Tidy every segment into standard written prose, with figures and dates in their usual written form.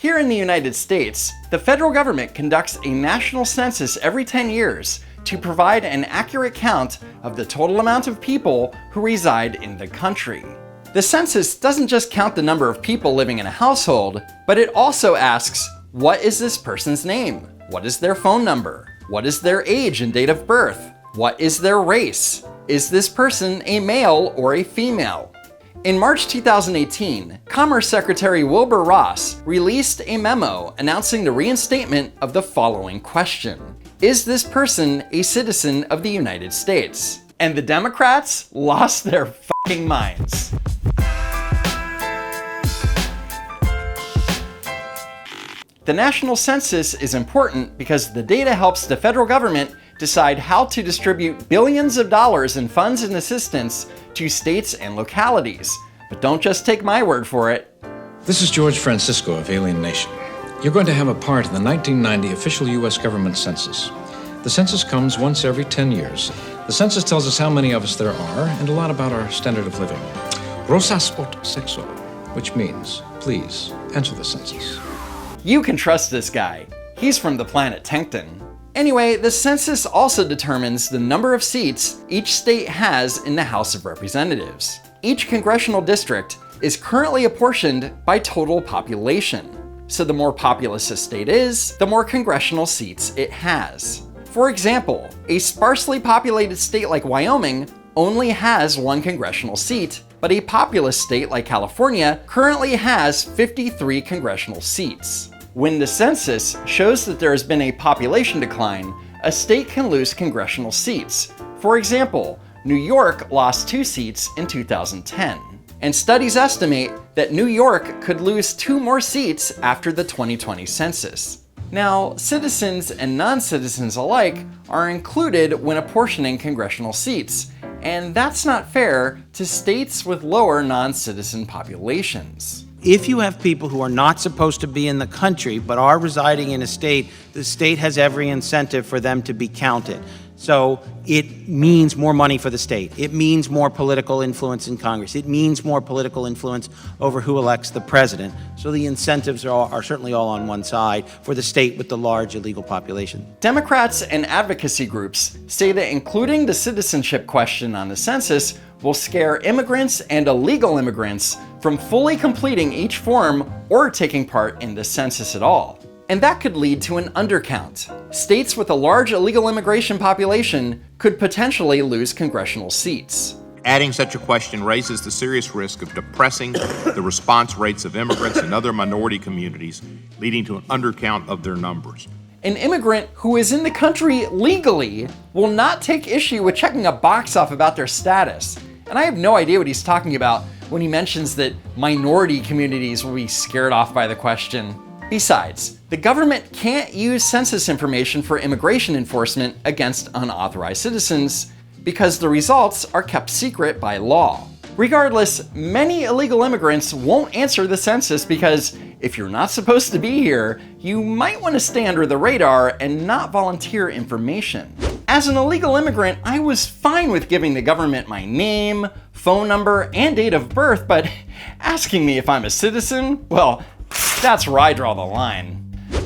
Here in the United States, the federal government conducts a national census every 10 years to provide an accurate count of the total amount of people who reside in the country. The census doesn't just count the number of people living in a household, but it also asks, what is this person's name? What is their phone number? What is their age and date of birth? What is their race? Is this person a male or a female? In March 2018, Commerce Secretary Wilbur Ross released a memo announcing the reinstatement of the following question: is this person a citizen of the United States? And the Democrats lost their fucking minds. The national census is important because the data helps the federal government decide how to distribute billions of dollars in funds and assistance to states and localities. But don't just take my word for it. This is George Francisco of Alien Nation. You're going to have a part in the 1990 official U.S. government census. The census comes once every 10 years. The census tells us how many of us there are and a lot about our standard of living. Rosas ot sexo, which means, please, answer the census. You can trust this guy. He's from the planet Tenkton. Anyway, the census also determines the number of seats each state has in the House of Representatives. Each congressional district is currently apportioned by total population. So the more populous a state is, the more congressional seats it has. For example, a sparsely populated state like Wyoming only has 1 congressional seat, but a populous state like California currently has 53 congressional seats. When the census shows that there has been a population decline, a state can lose congressional seats. For example, New York lost 2 seats in 2010. And studies estimate that New York could lose 2 more seats after the 2020 census. Now, citizens and non-citizens alike are included when apportioning congressional seats, and that's not fair to states with lower non-citizen populations. If you have people who are not supposed to be in the country but are residing in a state, the state has every incentive for them to be counted. So it means more money for the state. It means more political influence in Congress. It means more political influence over who elects the president. So the incentives are certainly all on one side for the state with the large illegal population. Democrats and advocacy groups say that including the citizenship question on the census will scare immigrants and illegal immigrants from fully completing each form or taking part in the census at all. And that could lead to an undercount. States with a large illegal immigration population could potentially lose congressional seats. Adding such a question raises the serious risk of depressing the response rates of immigrants and other minority communities, leading to an undercount of their numbers. An immigrant who is in the country legally will not take issue with checking a box off about their status. And I have no idea what he's talking about when he mentions that minority communities will be scared off by the question. Besides, the government can't use census information for immigration enforcement against unauthorized citizens because the results are kept secret by law. Regardless, many illegal immigrants won't answer the census because if you're not supposed to be here, you might want to stay under the radar and not volunteer information. As an illegal immigrant, I was fine with giving the government my name, phone number, and date of birth, but asking me if I'm a citizen, well, that's where I draw the line.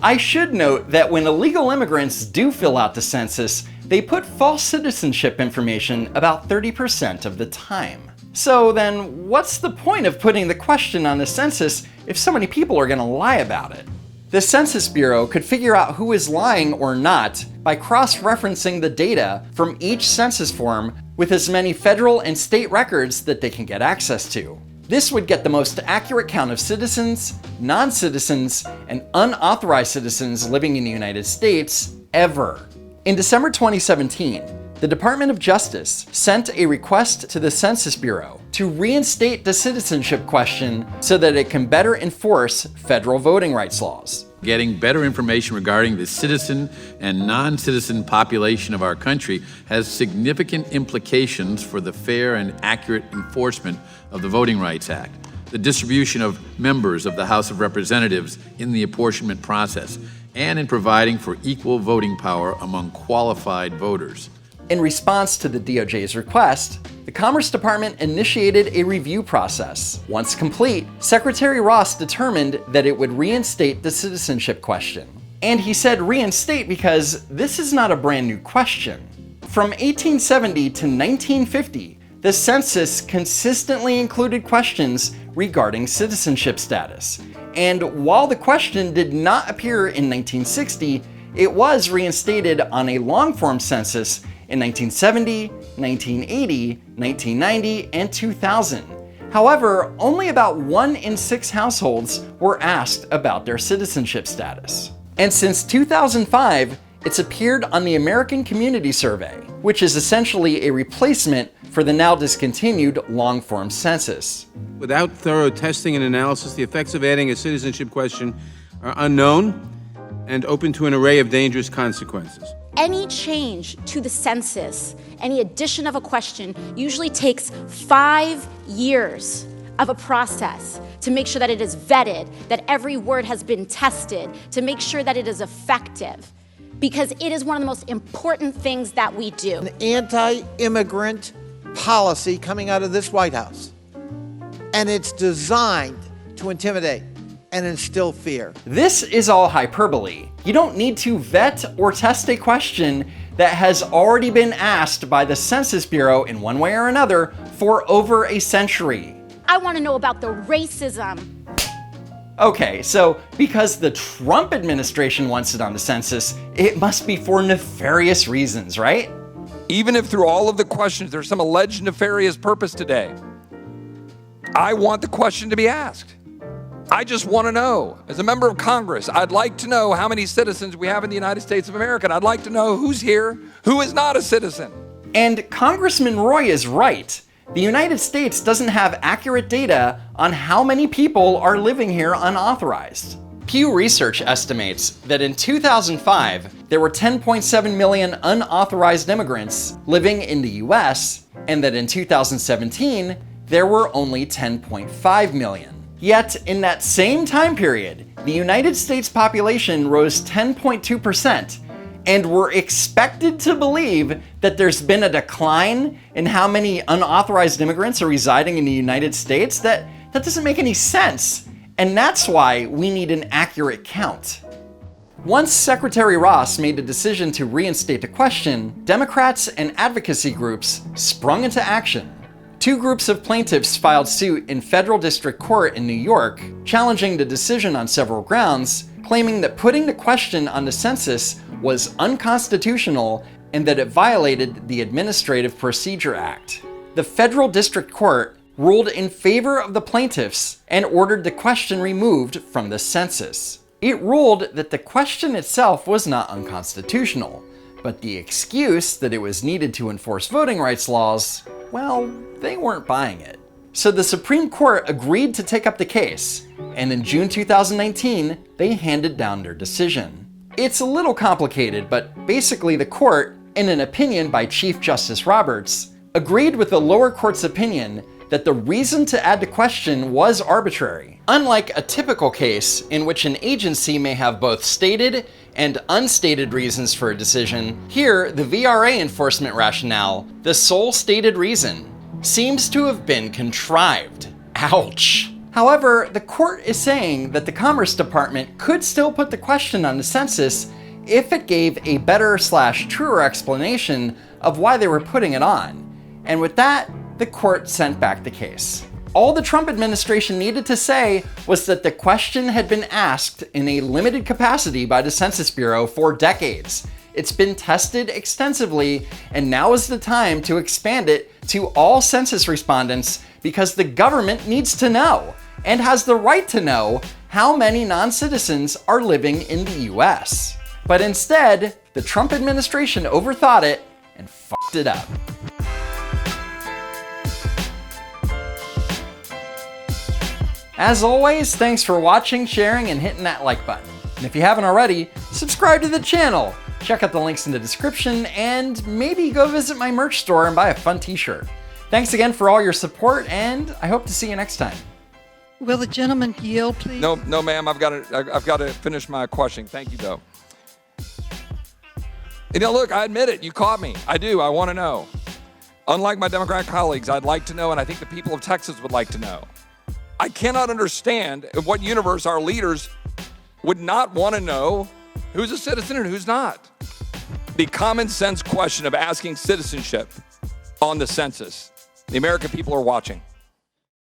I should note that when illegal immigrants do fill out the census, they put false citizenship information about 30% of the time. So then, what's the point of putting the question on the census if so many people are going to lie about it? The Census Bureau could figure out who is lying or not by cross-referencing the data from each census form with as many federal and state records that they can get access to. This would get the most accurate count of citizens, non-citizens, and unauthorized citizens living in the United States ever. In December 2017, the Department of Justice sent a request to the Census Bureau to reinstate the citizenship question so that it can better enforce federal voting rights laws. Getting better information regarding the citizen and non-citizen population of our country has significant implications for the fair and accurate enforcement of the Voting Rights Act, the distribution of members of the House of Representatives in the apportionment process, and in providing for equal voting power among qualified voters. In response to the DOJ's request, the Commerce Department initiated a review process. Once complete, Secretary Ross determined that it would reinstate the citizenship question. And he said reinstate because this is not a brand new question. From 1870 to 1950, the census consistently included questions regarding citizenship status. And while the question did not appear in 1960, it was reinstated on a long-form census in 1970, 1980, 1990, and 2000. However, only about 1 in 6 households were asked about their citizenship status. And since 2005, it's appeared on the American Community Survey, which is essentially a replacement for the now discontinued long-form census. Without thorough testing and analysis, the effects of adding a citizenship question are unknown and open to an array of dangerous consequences. Any change to the census, any addition of a question, usually takes 5 years of a process to make sure that it is vetted, that every word has been tested, to make sure that it is effective, because it is one of the most important things that we do. An anti-immigrant policy coming out of this White House, and it's designed to intimidate and instill fear. This is all hyperbole. You don't need to vet or test a question that has already been asked by the Census Bureau in one way or another for over a century. I want to know about the racism. Okay, so because the Trump administration wants it on the census, it must be for nefarious reasons, right? Even if through all of the questions there's some alleged nefarious purpose today, I want the question to be asked. I just want to know. As a member of Congress, I'd like to know how many citizens we have in the United States of America, and I'd like to know who's here, who is not a citizen. And Congressman Roy is right. The United States doesn't have accurate data on how many people are living here unauthorized. Pew Research estimates that in 2005, there were 10.7 million unauthorized immigrants living in the US, and that in 2017, there were only 10.5 million. Yet, in that same time period, the United States population rose 10.2%, and we're expected to believe that there's been a decline in how many unauthorized immigrants are residing in the United States. That doesn't make any sense, and that's why we need an accurate count. Once Secretary Ross made the decision to reinstate the question, Democrats and advocacy groups sprung into action. 2 groups of plaintiffs filed suit in federal district court in New York, challenging the decision on several grounds, claiming that putting the question on the census was unconstitutional and that it violated the Administrative Procedure Act. The federal district court ruled in favor of the plaintiffs and ordered the question removed from the census. It ruled that the question itself was not unconstitutional, but the excuse that it was needed to enforce voting rights laws, well, they weren't buying it. So the Supreme Court agreed to take up the case, and in June 2019, they handed down their decision. It's a little complicated, but basically the court, in an opinion by Chief Justice Roberts, agreed with the lower court's opinion that the reason to add the question was arbitrary. Unlike a typical case in which an agency may have both stated and unstated reasons for a decision, here the VRA enforcement rationale, the sole stated reason, seems to have been contrived. Ouch. However, the court is saying that the Commerce Department could still put the question on the census if it gave a better/truer explanation of why they were putting it on. And with that, the court sent back the case. All the Trump administration needed to say was that the question had been asked in a limited capacity by the Census Bureau for decades. It's been tested extensively, and now is the time to expand it to all census respondents because the government needs to know, and has the right to know, how many non-citizens are living in the US. But instead, the Trump administration overthought it and fucked it up. As always, thanks for watching, sharing, and hitting that like button. And if you haven't already, subscribe to the channel. Check out the links in the description, and maybe go visit my merch store and buy a fun t-shirt. Thanks again for all your support, and I hope to see you next time. Will the gentleman yield, please? No, ma'am. I've got to finish my question. Thank you, though. You know, look, I admit it. You caught me. I do. I want to know. Unlike my Democrat colleagues, I'd like to know, and I think the people of Texas would like to know. I cannot understand in what universe our leaders would not want to know who's a citizen and who's not. The common sense question of asking citizenship on the census. The American people are watching.